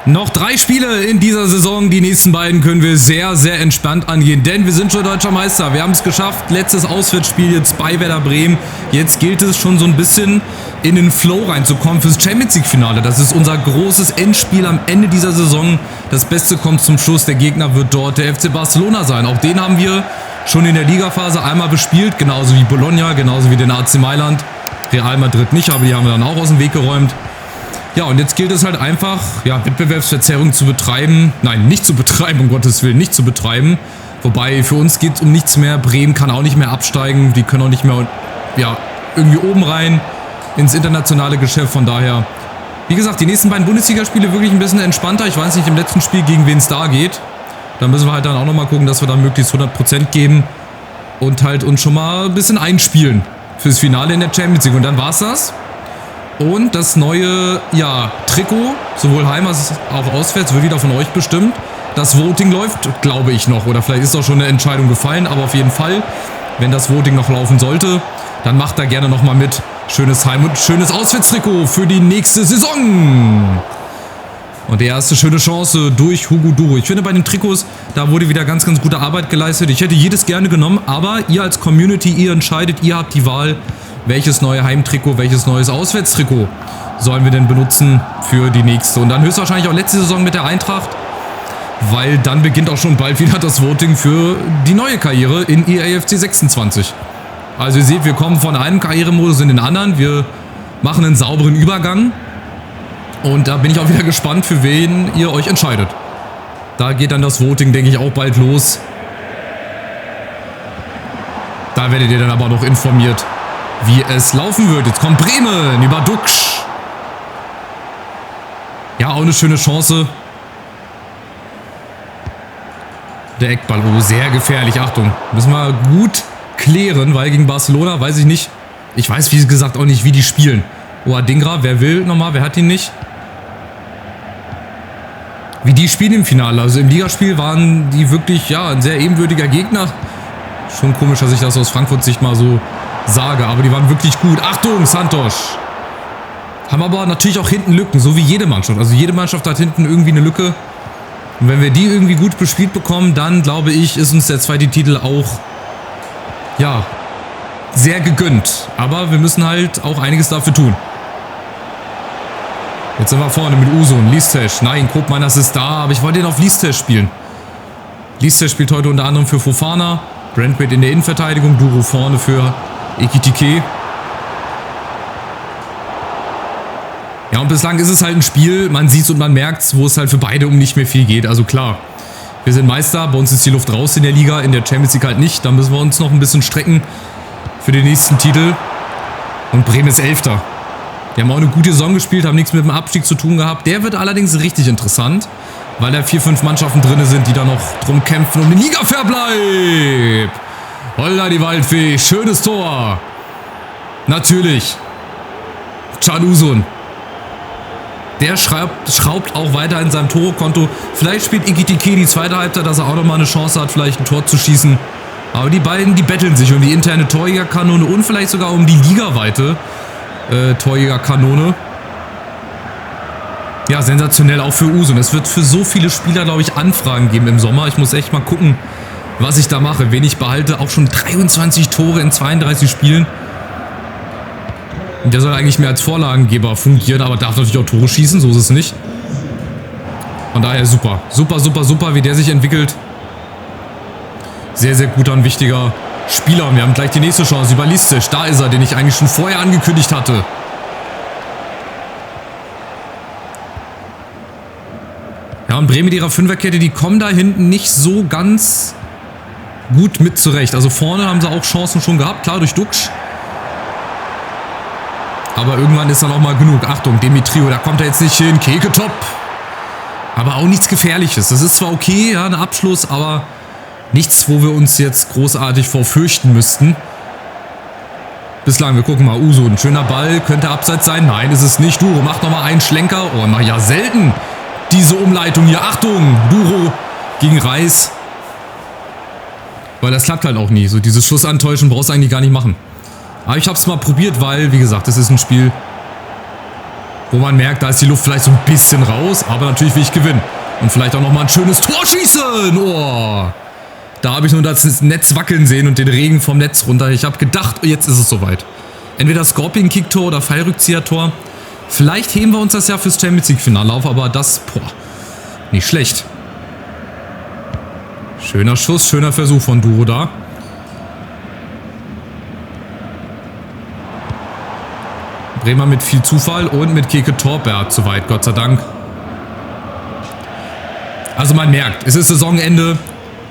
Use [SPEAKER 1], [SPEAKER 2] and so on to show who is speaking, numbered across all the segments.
[SPEAKER 1] Noch 3 Spiele in dieser Saison. Die nächsten beiden können wir sehr, sehr entspannt angehen, denn wir sind schon deutscher Meister. Wir haben es geschafft. Letztes Auswärtsspiel jetzt bei Werder Bremen. Jetzt gilt es schon so ein bisschen in den Flow reinzukommen fürs Champions League Finale. Das ist unser großes Endspiel am Ende dieser Saison. Das Beste kommt zum Schluss. Der Gegner wird dort der FC Barcelona sein. Auch den haben wir schon in der Ligaphase einmal bespielt. Genauso wie Bologna, genauso wie den AC Mailand. Real Madrid nicht, aber die haben wir dann auch aus dem Weg geräumt. Ja, und jetzt gilt es halt einfach, ja, Wettbewerbsverzerrung zu betreiben. Nein, nicht zu betreiben, um Gottes Willen, nicht zu betreiben. Wobei, für uns geht es um nichts mehr. Bremen kann auch nicht mehr absteigen. Die können auch nicht mehr, ja, irgendwie oben rein ins internationale Geschäft. Von daher, wie gesagt, die nächsten beiden Bundesligaspiele wirklich ein bisschen entspannter. Ich weiß nicht im letzten Spiel, gegen wen es da geht. Da müssen wir halt dann auch nochmal gucken, dass wir dann möglichst 100% geben. Und halt uns schon mal ein bisschen einspielen fürs Finale in der Champions League. Und dann war's das. Und das neue, ja, Trikot, sowohl heim als auch auswärts, wird wieder von euch bestimmt. Das Voting läuft, glaube ich noch. Oder vielleicht ist auch schon eine Entscheidung gefallen. Aber auf jeden Fall, wenn das Voting noch laufen sollte, dann macht da gerne nochmal mit. Schönes Heim- und schönes Auswärtstrikot für die nächste Saison. Und die erste schöne Chance durch Hugo Duro. Ich finde, bei den Trikots, da wurde wieder ganz, ganz gute Arbeit geleistet. Ich hätte jedes gerne genommen. Aber ihr als Community, ihr entscheidet, ihr habt die Wahl, welches neue Heimtrikot, welches neues Auswärtstrikot sollen wir denn benutzen für die nächste. Und dann höchstwahrscheinlich auch letzte Saison mit der Eintracht, weil dann beginnt auch schon bald wieder das Voting für die neue Karriere in EAFC 26. Also ihr seht, wir kommen von einem Karrieremodus in den anderen. Wir machen einen sauberen Übergang. Und da bin ich auch wieder gespannt, für wen ihr euch entscheidet. Da geht dann das Voting, denke ich, auch bald los. Da werdet ihr dann aber noch informiert, wie es laufen wird. Jetzt kommt Bremen über Duxch. Ja, auch eine schöne Chance. Der Eckball, oh, sehr gefährlich. Achtung, müssen wir gut klären, weil gegen Barcelona weiß ich nicht. Ich weiß, wie gesagt, auch nicht, wie die spielen. Oh, Adingra, wer will nochmal, wer hat ihn nicht? Wie die spielen im Finale. Also im Ligaspiel waren die wirklich, ja, ein sehr ebenbürtiger Gegner. Schon komisch, dass ich das aus Frankfurt Sicht mal so sage, aber die waren wirklich gut. Achtung, Santos. Haben aber natürlich auch hinten Lücken, so wie jede Mannschaft. Also jede Mannschaft hat hinten irgendwie eine Lücke. Und wenn wir die irgendwie gut bespielt bekommen, dann glaube ich, ist uns der zweite Titel auch, ja, sehr gegönnt. Aber wir müssen halt auch einiges dafür tun. Jetzt sind wir vorne mit Usun, Listesch. Nein, Kopmeiners ist da, aber ich wollte ihn auf Listesch spielen. Listesch spielt heute unter anderem für Fofana. Brandweight in der Innenverteidigung, Duro vorne für Ekitike. Ja, und bislang ist es halt ein Spiel, man sieht es und man merkt es, wo es halt für beide um nicht mehr viel geht. Also klar, wir sind Meister, bei uns ist die Luft raus in der Liga, in der Champions League halt nicht. Da müssen wir uns noch ein bisschen strecken für den nächsten Titel. Und Bremen ist Elfter. Die haben auch eine gute Saison gespielt, haben nichts mit dem Abstieg zu tun gehabt. Der wird allerdings richtig interessant, weil da 4, 5 Mannschaften drin sind, die da noch drum kämpfen um den Liga-Verbleib. Holla die Waldfee, schönes Tor. Natürlich. Can Usun. Der schraubt auch weiter in seinem Tore-Konto. Vielleicht spielt Ekitike die zweite Halbzeit, dass er auch nochmal eine Chance hat, vielleicht ein Tor zu schießen. Aber die beiden, die betteln sich um die interne Torjägerkanone und vielleicht sogar um die ligaweite Torjägerkanone. Ja, sensationell auch für Usun. Es wird für so viele Spieler, glaube ich, Anfragen geben im Sommer. Ich muss echt mal gucken, was ich da mache. Wen ich behalte. Auch schon 23 Tore in 32 Spielen. Und der soll eigentlich mehr als Vorlagengeber fungieren, aber darf natürlich auch Tore schießen. So ist es nicht. Von daher super. Super, super, super, wie der sich entwickelt. Sehr, sehr guter und wichtiger Spieler. Und wir haben gleich die nächste Chance über Listesch. Da ist er, den ich eigentlich schon vorher angekündigt hatte. Ja, und Bremen mit ihrer Fünferkette, die kommen da hinten nicht so ganz gut mit zurecht. Also vorne haben sie auch Chancen schon gehabt, klar, durch Duxch. Aber irgendwann ist dann auch mal genug. Achtung, Demetrio, da kommt er jetzt nicht hin. Keke top. Aber auch nichts Gefährliches. Das ist zwar okay, ja, ein Abschluss, aber nichts, wo wir uns jetzt großartig vor fürchten müssten. Bislang, wir gucken mal, Usun, ein schöner Ball, könnte abseits sein. Nein, ist es nicht. Duro macht nochmal einen Schlenker. Oh, na ja, selten diese Umleitung hier. Achtung, Duro gegen Reis. Weil das klappt halt auch nie. So dieses Schussantäuschen brauchst du eigentlich gar nicht machen. Aber ich habe es mal probiert, weil, wie gesagt, das ist ein Spiel, Wo man merkt, da ist die Luft vielleicht so ein bisschen raus, aber natürlich will ich gewinnen. Und vielleicht auch nochmal ein schönes Tor schießen. Oh. Da habe ich nur das Netz wackeln sehen und den Regen vom Netz runter. Ich habe gedacht, jetzt ist es soweit. Entweder Scorpion-Kick-Tor oder Fallrückzieher-Tor. Vielleicht heben wir uns das ja fürs Champions League-Finale auf, aber das, nicht schlecht. Schöner Schuss, schöner Versuch von Duro da. Bremer mit viel Zufall und mit Keke Torp, ja, zu weit, Gott sei Dank. Also man merkt, es ist Saisonende,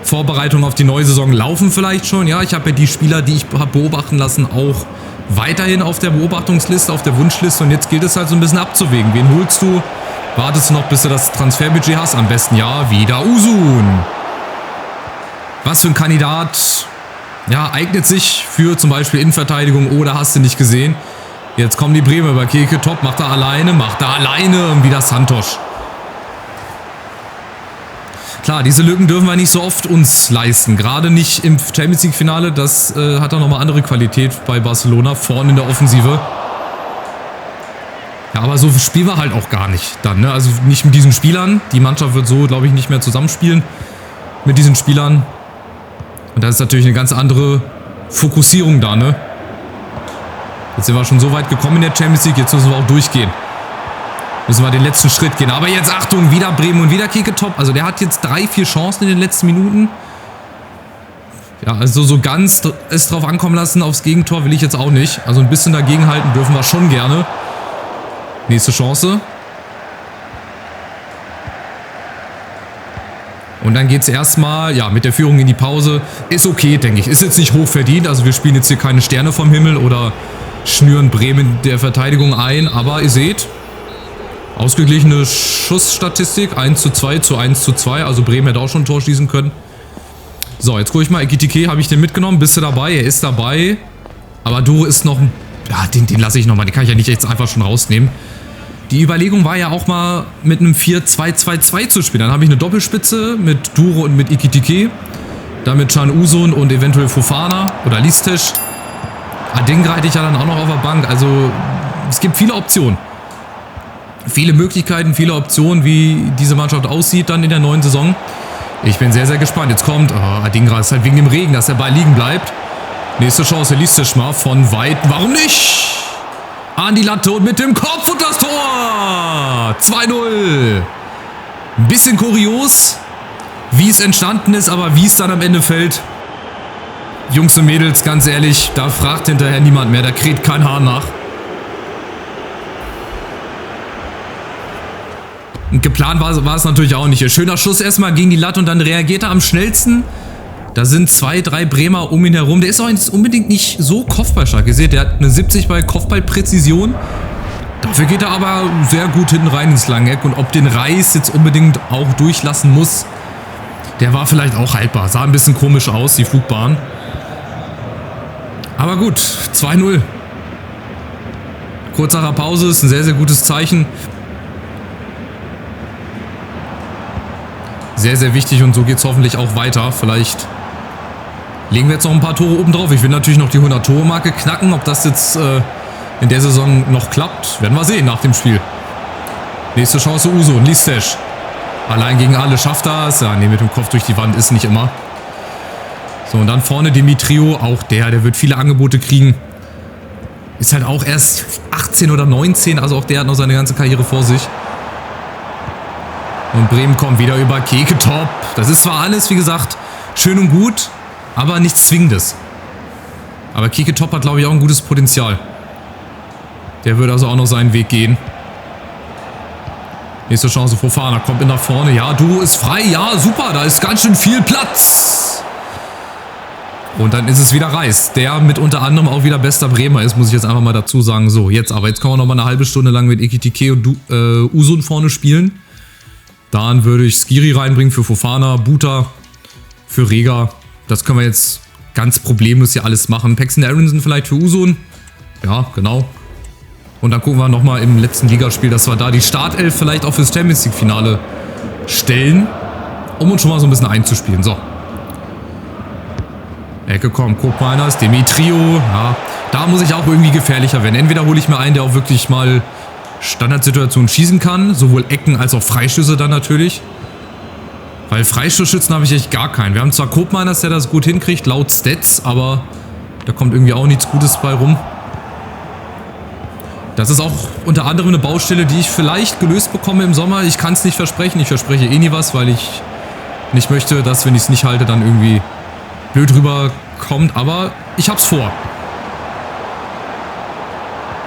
[SPEAKER 1] Vorbereitungen auf die neue Saison laufen vielleicht schon. Ja, ich habe ja die Spieler, die ich habe beobachten lassen, auch weiterhin auf der Beobachtungsliste, auf der Wunschliste. Und jetzt gilt es halt so ein bisschen abzuwägen. Wen holst du? Wartest du noch, bis du das Transferbudget hast? Am besten ja, wieder Usun. Was für ein Kandidat, ja, eignet sich für zum Beispiel Innenverteidigung oder hast du nicht gesehen? Jetzt kommen die Bremer über Keke, Top, macht er alleine und wieder Santos. Klar, diese Lücken dürfen wir nicht so oft uns leisten. Gerade nicht im Champions League Finale, das hat auch nochmal andere Qualität bei Barcelona, vorne in der Offensive. Ja, aber so spielen wir halt auch gar nicht dann, ne? Also nicht mit diesen Spielern. Die Mannschaft wird so, glaube ich, nicht mehr zusammenspielen mit diesen Spielern. Und das ist natürlich eine ganz andere Fokussierung da, ne? Jetzt sind wir schon so weit gekommen in der Champions League, jetzt müssen wir auch durchgehen. Müssen wir den letzten Schritt gehen. Aber jetzt, Achtung, wieder Bremen und wieder Keke Top. Also der hat jetzt 3-4 Chancen in den letzten Minuten. Ja, also so ganz es drauf ankommen lassen aufs Gegentor will ich jetzt auch nicht. Also ein bisschen dagegenhalten dürfen wir schon gerne. Nächste Chance. Und dann geht es erstmal, ja, mit der Führung in die Pause. Ist okay, denke ich. Ist jetzt nicht hoch verdient. Also wir spielen jetzt hier keine Sterne vom Himmel oder schnüren Bremen der Verteidigung ein. Aber ihr seht, ausgeglichene Schussstatistik. 1:2 zu 1:2. Also Bremen hätte auch schon ein Tor schießen können. So, jetzt gucke ich mal. Ekitike, habe ich den mitgenommen? Bist du dabei? Er ist dabei. Aber Duro ist noch... Ja, den lasse ich nochmal. Den kann ich ja nicht jetzt einfach schon rausnehmen. Die Überlegung war ja auch mal mit einem 4-2-2-2 zu spielen. Dann habe ich eine Doppelspitze mit Duro und mit Ekitike. Dann mit Can Usun und eventuell Fofana oder Listes. Adingra hätte ich ja dann auch noch auf der Bank. Also es gibt viele Optionen. Viele Möglichkeiten, viele Optionen, wie diese Mannschaft aussieht dann in der neuen Saison. Ich bin sehr, sehr gespannt. Jetzt kommt, Adingra ist halt wegen dem Regen, dass der Ball liegen bleibt. Nächste Chance, Listes mal von weit. Warum nicht? An die Latte und mit dem Kopf und das Tor. 2:0. Ein bisschen kurios, wie es entstanden ist, aber wie es dann am Ende fällt. Jungs und Mädels, ganz ehrlich, da fragt hinterher niemand mehr. Da kräht kein Haar nach. Und geplant war es natürlich auch nicht. Schöner Schuss erstmal gegen die Latte und dann reagiert er am schnellsten. Da sind 2, 3 Bremer um ihn herum. Der ist auch jetzt unbedingt nicht so kopfballstark. Ihr seht, der hat eine 70 bei Kopfballpräzision. Dafür geht er aber sehr gut hinten rein ins Langeck. Und ob den Reis jetzt unbedingt auch durchlassen muss, der war vielleicht auch haltbar. Sah ein bisschen komisch aus, die Flugbahn. Aber gut, 2:0. Kurz nach der Pause ist ein sehr, sehr gutes Zeichen. Sehr, sehr wichtig und so geht es hoffentlich auch weiter. Vielleicht legen wir jetzt noch ein paar Tore oben drauf. Ich will natürlich noch die 100-Tore-Marke knacken. Ob das jetzt in der Saison noch klappt, werden wir sehen nach dem Spiel. Nächste Chance, Usun, Listes. Allein gegen alle schafft das. Ja, nee, mit dem Kopf durch die Wand ist nicht immer. So, und dann vorne Dimitrio. Auch der wird viele Angebote kriegen. Ist halt auch erst 18 oder 19. Also auch der hat noch seine ganze Karriere vor sich. Und Bremen kommt wieder über Keke Top. Das ist zwar alles, wie gesagt, schön und gut, aber nichts Zwingendes. Aber Keke Top hat, glaube ich, auch ein gutes Potenzial. Der würde also auch noch seinen Weg gehen. Nächste Chance, Fofana kommt nach vorne. Ja, Duro ist frei. Ja, super, da ist ganz schön viel Platz. Und dann ist es wieder Reis, der mit unter anderem auch wieder bester Bremer ist, muss ich jetzt einfach mal dazu sagen. So, jetzt können wir noch mal eine halbe Stunde lang mit Ekitike und Usun vorne spielen. Dann würde ich Skiri reinbringen für Fofana, Buta für Rega. Das können wir jetzt ganz problemlos hier alles machen. Paxton Aronson vielleicht für Usun. Ja, genau. Und dann gucken wir nochmal im letzten Ligaspiel, dass wir da die Startelf vielleicht auch fürs Champions League Finale stellen, um uns schon mal so ein bisschen einzuspielen. So. Ecke kommt, guck mal, Dimitrio. Ja, da muss ich auch irgendwie gefährlicher werden. Entweder hole ich mir einen, der auch wirklich mal Standardsituationen schießen kann. Sowohl Ecken als auch Freischüsse dann natürlich. Weil Freistoßschützen habe ich echt gar keinen. Wir haben zwar Koopmeiners, der das gut hinkriegt, laut Stats, aber da kommt irgendwie auch nichts Gutes bei rum. Das ist auch unter anderem eine Baustelle, die ich vielleicht gelöst bekomme im Sommer. Ich kann es nicht versprechen. Ich verspreche eh nie was, weil ich nicht möchte, dass, wenn ich es nicht halte, dann irgendwie blöd rüberkommt. Aber ich hab's vor.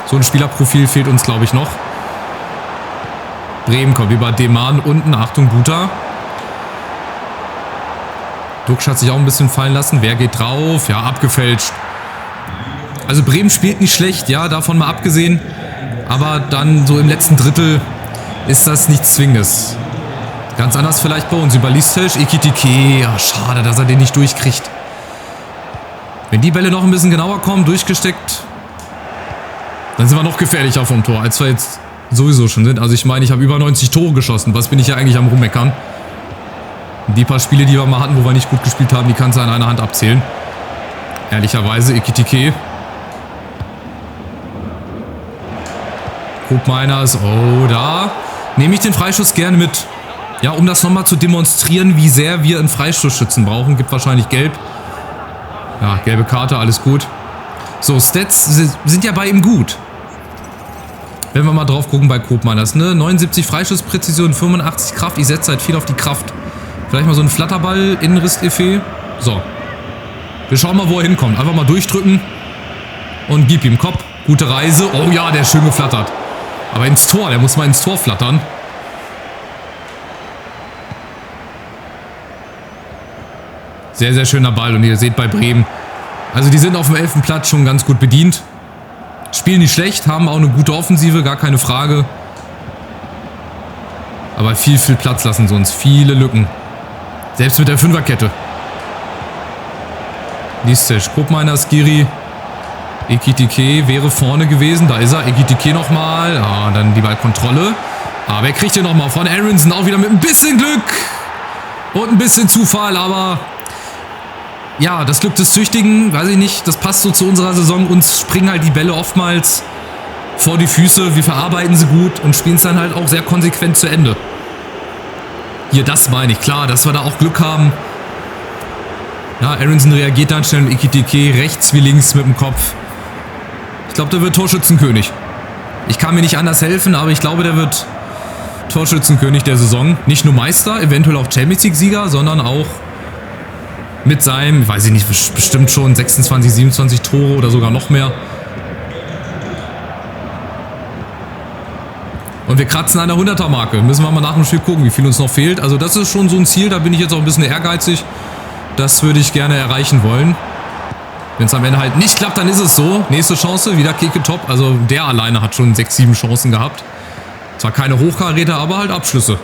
[SPEAKER 1] So ein Spielerprofil fehlt uns, glaube ich, noch. Bremen kommt über Deman unten. Achtung, Buta. Duxch hat sich auch ein bisschen fallen lassen. Wer geht drauf? Ja, abgefälscht. Also Bremen spielt nicht schlecht, ja, davon mal abgesehen. Aber dann so im letzten Drittel ist das nichts Zwingendes. Ganz anders vielleicht bei uns. Über Listisch, Ekitike. Ja, schade, dass er den nicht durchkriegt. Wenn die Bälle noch ein bisschen genauer kommen, durchgesteckt, dann sind wir noch gefährlicher vom Tor, als wir jetzt sowieso schon sind. Also ich meine, ich habe über 90 Tore geschossen. Was bin ich ja eigentlich am Rummeckern? Die paar Spiele, die wir mal hatten, wo wir nicht gut gespielt haben, die kannst du an einer Hand abzählen. Ehrlicherweise, Ekitike. Koopmeiners, oh, da nehme ich den Freischuss gerne mit. Ja, um das nochmal zu demonstrieren, wie sehr wir einen Freistoßschützen brauchen. Gibt wahrscheinlich gelb. Ja, gelbe Karte, alles gut. So, Stats sind ja bei ihm gut. Wenn wir mal drauf gucken bei Koopmeiners, ne? 79 Freischusspräzision, 85 Kraft. Ich setze halt viel auf die Kraft. Vielleicht mal so ein Flatterball, Innenriss-Effet. So. Wir schauen mal, wo er hinkommt. Einfach mal durchdrücken. Und gib ihm Kopf. Gute Reise. Oh ja, der ist schön geflattert. Aber ins Tor, der muss mal ins Tor flattern. Sehr, sehr schöner Ball. Und ihr seht bei Bremen, also die sind auf dem 11. Platz schon ganz gut bedient. Spielen nicht schlecht, haben auch eine gute Offensive, gar keine Frage. Aber viel Platz lassen sie uns. Viele Lücken. Selbst mit der Fünferkette. Listisch, Koopmeiners, Skiri. Ekitike wäre vorne gewesen. Da ist er. Ekitike nochmal. Ah, dann die Ballkontrolle. Aber er kriegt hier nochmal von Aronson. Auch wieder mit ein bisschen Glück. Und ein bisschen Zufall. Aber ja, das Glück des Tüchtigen, weiß ich nicht. Das passt so zu unserer Saison. Uns springen halt die Bälle oftmals vor die Füße. Wir verarbeiten sie gut und spielen es dann halt auch sehr konsequent zu Ende. Hier, das meine ich. Klar, dass wir da auch Glück haben. Ja, Aronson reagiert dann schnell. Ekitike rechts wie links mit dem Kopf. Ich glaube, der wird Torschützenkönig. Ich kann mir nicht anders helfen, aber ich glaube, der wird Torschützenkönig der Saison. Nicht nur Meister, eventuell auch Champions League-Sieger, sondern auch mit seinem, weiß ich nicht, bestimmt schon 26, 27 Tore oder sogar noch mehr. Und wir kratzen an der 100er-Marke. Müssen wir mal nach dem Spiel gucken, wie viel uns noch fehlt. Also das ist schon so ein Ziel, da bin ich jetzt auch ein bisschen ehrgeizig. Das würde ich gerne erreichen wollen. Wenn es am Ende halt nicht klappt, dann ist es so. Nächste Chance, wieder Keke Top. Also der alleine hat schon 6, 7 Chancen gehabt. Zwar keine Hochkaräter, aber halt Abschlüsse.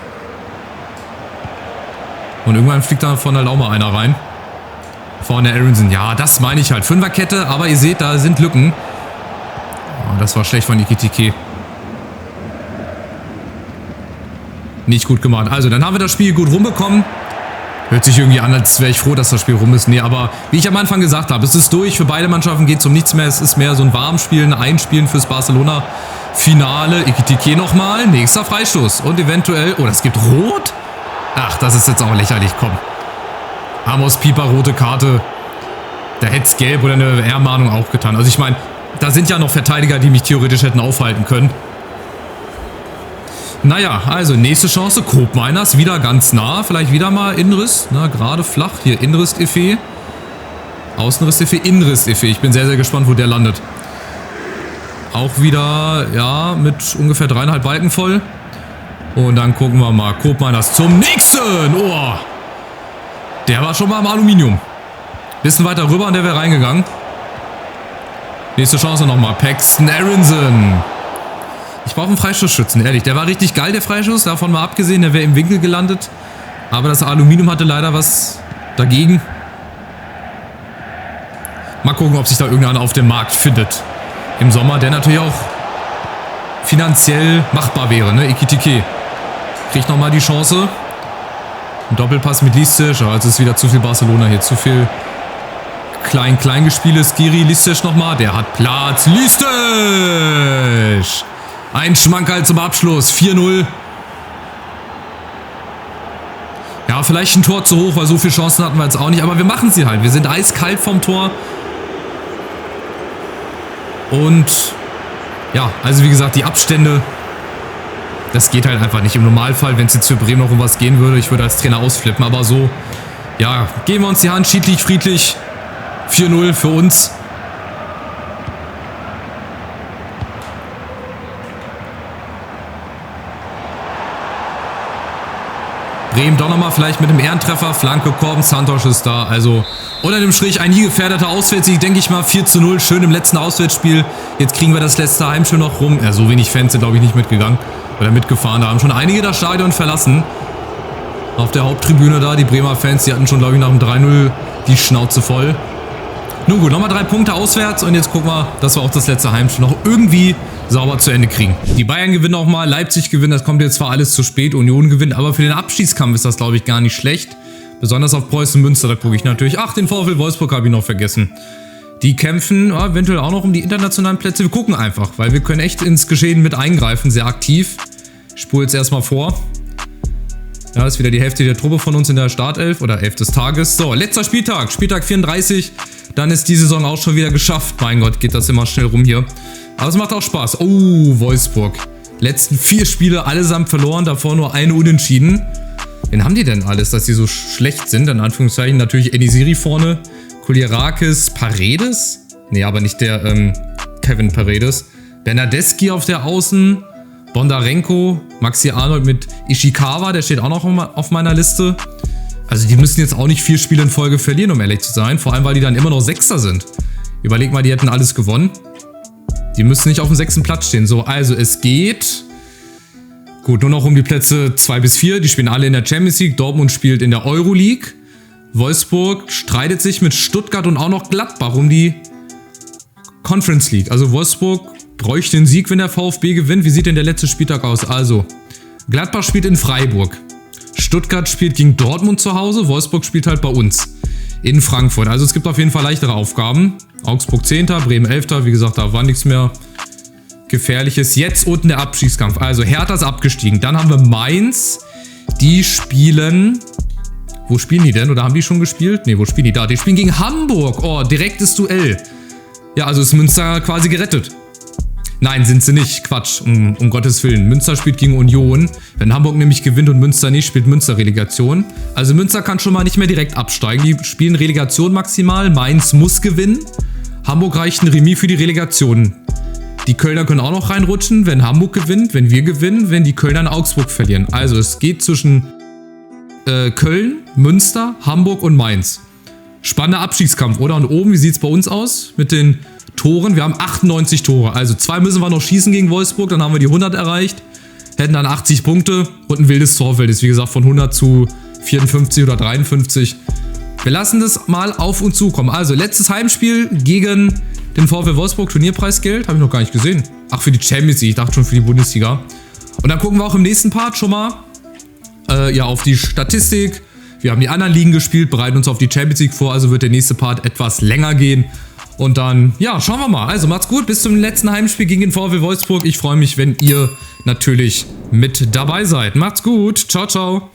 [SPEAKER 1] Und irgendwann fliegt davon halt auch mal einer rein. Vorne Aronson. Ja, das meine ich halt. Fünferkette, aber ihr seht, da sind Lücken. Oh, das war schlecht von Ekitike. Nicht gut gemacht. Also, dann haben wir das Spiel gut rumbekommen. Hört sich irgendwie an, als wäre ich froh, dass das Spiel rum ist. Nee, aber wie ich am Anfang gesagt habe, es ist durch. Für beide Mannschaften geht es um nichts mehr. Es ist mehr so ein Warmspielen, ein Einspielen fürs Barcelona-Finale. Ekitike nochmal. Nächster Freistoß. Und eventuell... Oh, das gibt Rot? Ach, das ist jetzt auch lächerlich. Komm. Amos Pieper, rote Karte. Da hätte es gelb oder eine Ermahnung auch getan. Also ich meine, da sind ja noch Verteidiger, die mich theoretisch hätten aufhalten können. Naja, also nächste Chance. Koopmeiners wieder ganz nah. Vielleicht wieder mal Innenriss. Na, gerade flach. Hier Innenriss-Effet. Außenriss-Effet, Innenriss-Effet. Ich bin sehr, sehr gespannt, wo der landet. Auch wieder, ja, mit ungefähr 3,5 Balken voll. Und dann gucken wir mal. Koopmeiners zum nächsten. Oh, der war schon mal am Aluminium. Bisschen weiter rüber und der wäre reingegangen. Nächste Chance nochmal. Paxton Aronson. Ich brauche einen Freistoßschützen, ehrlich. Der war richtig geil, der Freischuss. Davon mal abgesehen, der wäre im Winkel gelandet. Aber das Aluminium hatte leider was dagegen. Mal gucken, ob sich da irgendeiner auf dem Markt findet. Im Sommer, der natürlich auch finanziell machbar wäre, ne? Ekitike kriegt nochmal die Chance. Ein Doppelpass mit Listisch. Oh, jetzt ist wieder zu viel Barcelona hier. Zu viel Kleingespiele. Skiri, Listisch nochmal. Der hat Platz. Listisch! Ein Schmankerl zum Abschluss. 4-0. Ja, vielleicht ein Tor zu hoch, weil so viele Chancen hatten wir jetzt auch nicht. Aber wir machen sie halt. Wir sind eiskalt vom Tor. Und ja, also wie gesagt, die Abstände, das geht halt einfach nicht. Im Normalfall, wenn es jetzt für Bremen noch um was gehen würde, ich würde als Trainer ausflippen. Aber so, ja, geben wir uns die Hand, schiedlich, friedlich. 4-0 für uns. Bremen doch nochmal vielleicht mit dem Ehrentreffer. Flanke kommt, Santos ist da. Also unter dem Strich ein nie gefährdeter Auswärtssieg, denke ich mal. 4-0, schön im letzten Auswärtsspiel. Jetzt kriegen wir das letzte Heimspiel noch rum. Ja, so wenig Fans sind, glaube ich, nicht mitgegangen oder mitgefahren. Da haben schon einige das Stadion verlassen. Auf der Haupttribüne da, die Bremer Fans, die hatten schon, glaube ich, nach dem 3-0 die Schnauze voll. Nun gut, nochmal 3 Punkte auswärts und jetzt gucken wir, dass wir auch das letzte Heimspiel noch irgendwie sauber zu Ende kriegen. Die Bayern gewinnen auch mal, Leipzig gewinnt, das kommt jetzt zwar alles zu spät, Union gewinnt, aber für den Abstiegskampf ist das, glaube ich, gar nicht schlecht. Besonders auf Preußen Münster, da gucke ich natürlich. Ach, den VfL Wolfsburg habe ich noch vergessen. Die kämpfen eventuell auch noch um die internationalen Plätze. Wir gucken einfach, weil wir können echt ins Geschehen mit eingreifen, sehr aktiv. Ich spule jetzt erstmal vor. Ja, das ist wieder die Hälfte der Truppe von uns in der Startelf oder 11 des Tages. So, letzter Spieltag, Spieltag 34. Dann ist die Saison auch schon wieder geschafft. Mein Gott, geht das immer schnell rum hier. Aber es macht auch Spaß. Oh, Wolfsburg. Letzten 4 Spiele allesamt verloren, davor nur eine Unentschieden. Wen haben die denn alles, dass die so schlecht sind? In Anführungszeichen natürlich Enisiri vorne, Kulierakis, Paredes? Nee, aber nicht der Kevin Paredes. Bernardeschi auf der Außen, Bondarenko, Maxi Arnold mit Ishikawa, der steht auch noch auf meiner Liste. Also die müssen jetzt auch nicht 4 Spiele in Folge verlieren, um ehrlich zu sein. Vor allem, weil die dann immer noch Sechster sind. Überleg mal, die hätten alles gewonnen. Die müssen nicht auf dem 6. Platz stehen. So, also es geht. Gut, nur noch um die Plätze 2 bis 4. Die spielen alle in der Champions League. Dortmund spielt in der Euroleague. Wolfsburg streitet sich mit Stuttgart und auch noch Gladbach um die Conference League. Also Wolfsburg bräuchte den Sieg, wenn der VfB gewinnt. Wie sieht denn der letzte Spieltag aus? Also, Gladbach spielt in Freiburg. Stuttgart spielt gegen Dortmund zu Hause. Wolfsburg spielt halt bei uns in Frankfurt. Also es gibt auf jeden Fall leichtere Aufgaben. Augsburg 10., Bremen 11. Wie gesagt, da war nichts mehr Gefährliches. Jetzt unten der Abstiegskampf. Also Hertha ist abgestiegen. Dann haben wir Mainz. Die spielen... Wo spielen die denn? Oder haben die schon gespielt? Ne, wo spielen die da? Die spielen gegen Hamburg. Oh, direktes Duell. Ja, also ist Münster quasi gerettet. Nein, sind sie nicht. Quatsch, um Gottes Willen. Münster spielt gegen Union. Wenn Hamburg nämlich gewinnt und Münster nicht, spielt Münster Relegation. Also Münster kann schon mal nicht mehr direkt absteigen. Die spielen Relegation maximal. Mainz muss gewinnen. Hamburg reicht ein Remis für die Relegation. Die Kölner können auch noch reinrutschen, wenn Hamburg gewinnt, wenn wir gewinnen, wenn die Kölner in Augsburg verlieren. Also es geht zwischen Köln, Münster, Hamburg und Mainz. Spannender Abstiegskampf, oder? Und oben, wie sieht es bei uns aus mit den Toren? Wir haben 98 Tore. Also 2 müssen wir noch schießen gegen Wolfsburg, dann haben wir die 100 erreicht. Hätten dann 80 Punkte und ein wildes Torfeld ist, wie gesagt, von 100 zu 54 oder 53. Wir lassen das mal auf uns zukommen. Also letztes Heimspiel gegen den VfL Wolfsburg, Turnierpreisgeld. Habe ich noch gar nicht gesehen. Ach, für die Champions League. Ich dachte schon für die Bundesliga. Und dann gucken wir auch im nächsten Part schon mal ja, auf die Statistik. Wir haben die anderen Ligen gespielt, bereiten uns auf die Champions League vor. Also wird der nächste Part etwas länger gehen. Und dann, ja, schauen wir mal. Also macht's gut, bis zum letzten Heimspiel gegen den VfL Wolfsburg. Ich freue mich, wenn ihr natürlich mit dabei seid. Macht's gut. Ciao, ciao.